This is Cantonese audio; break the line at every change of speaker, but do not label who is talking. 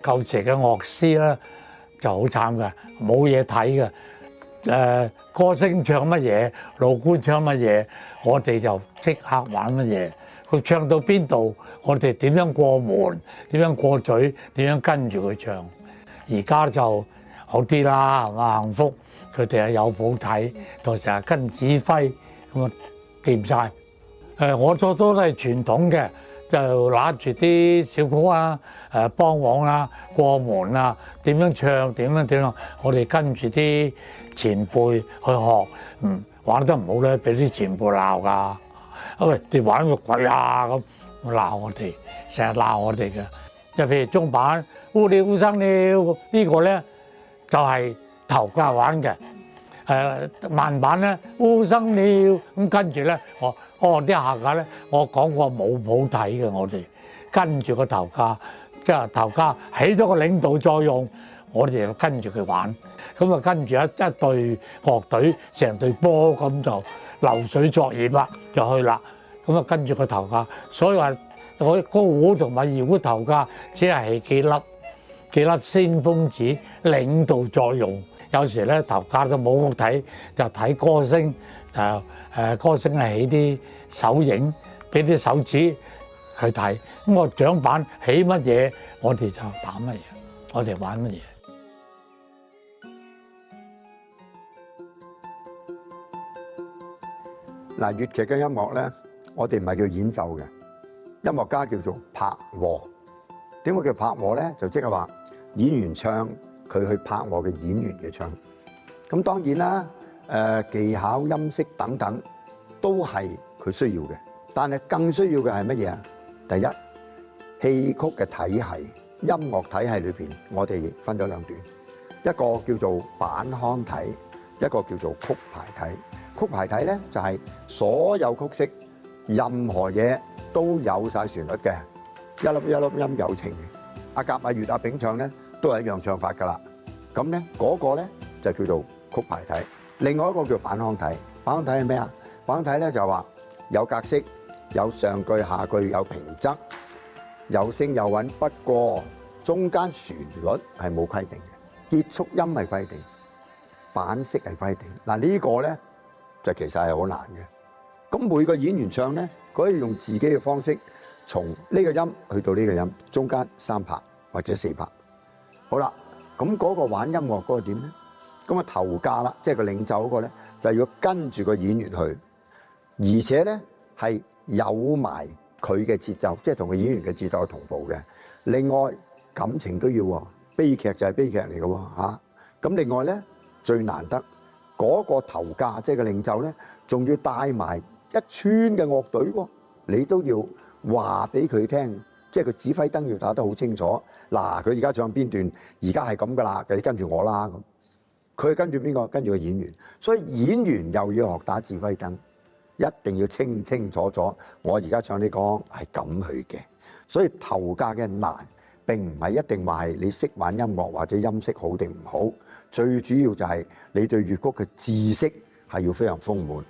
舊時嘅樂師咧就好慘嘅，冇嘢睇嘅。歌星唱乜嘢，老官唱乜嘢，我哋就即刻玩乜嘢。佢唱到邊度，我哋點樣過門，點樣過嘴，點樣跟住佢唱。而家就好啲啦，係嘛？幸福，佢哋係有譜睇，到時係跟指揮咁啊掂晒。我初初都係傳統嘅，就拿住啲小曲啊、梆簧啊、過門啊，點樣唱點樣，我哋跟住啲前輩去學。玩得唔好咧，俾啲前輩鬧㗎。喂，你玩個鬼啊咁鬧我哋，成日鬧我哋嘅。即係譬如中板烏了烏生了呢個咧，就係頭家玩嘅。慢板咧烏生了咁，跟住咧啲下家咧，我講過冇譜睇嘅，我哋跟住個頭家，即係頭家起咗個領導作用，我哋就跟住佢玩。咁啊，跟住一隊樂隊成隊波咁就流水作業啦，就去啦。咁啊，跟住個頭家，所以話我歌胡同埋二胡頭家只係幾粒先鋒子領導作用。有時咧頭家都冇好睇，就睇歌星。歌星係起啲手影，俾啲手指佢睇。咁個掌板起乜嘢，我哋就打乜嘢，我哋玩乜嘢。
嗱，粵劇嘅音樂咧，我哋唔係叫演奏嘅，音樂家叫做拍和。點解叫拍和咧？就即係話演員唱，佢去拍和嘅演員嘅唱。咁當然啦，技巧、音色等等都係佢需要嘅，但係更需要嘅係乜嘢啊？第一，戲曲嘅體系、音樂體系裏邊，我哋分咗兩段，一個叫做板腔體，一個叫做曲牌體。曲牌體咧就係所有曲式，任何嘢都有晒旋律嘅，一粒一粒音有情嘅。阿甲、阿乙、阿丙唱咧都係一樣唱法㗎啦。咁咧嗰個咧就叫做曲牌體。另外一個叫板腔體。板腔體係咩啊？板腔體咧就係話有格式，有上句下句，有平仄，有聲有韻。不過中間旋律係冇規定嘅，結束音係規定，板式係規定。嗱呢個咧就其實係好難嘅。咁每個演員唱咧，佢可以用自己嘅方式，從呢個音去到呢個音，中間3拍或者4拍。好啦，咁嗰個玩音樂嗰個點咧？咁啊頭家啦，即係個領袖嗰個咧，就要跟住個演員去，而且咧係有埋佢嘅節奏，即係同個演員嘅節奏係同步嘅。另外感情都要喎，悲劇就係悲劇嚟嘅喎嚇。咁另外咧最難得嗰個頭家，即係個領袖咧，仲要帶埋一村嘅樂隊喎，你都要話俾佢聽，即係個指揮燈要打得好清楚。嗱，佢而家唱邊段，而家係咁噶啦，你跟住我啦咁。佢跟住邊個？跟住個演員。所以演員又要學打指揮燈，一定要清清楚楚。我而家唱啲歌係咁去嘅。所以頭家嘅難並唔係一定話係你識玩音樂或者音色好定唔好，最主要就係你對粵曲嘅知識係要非常豐滿。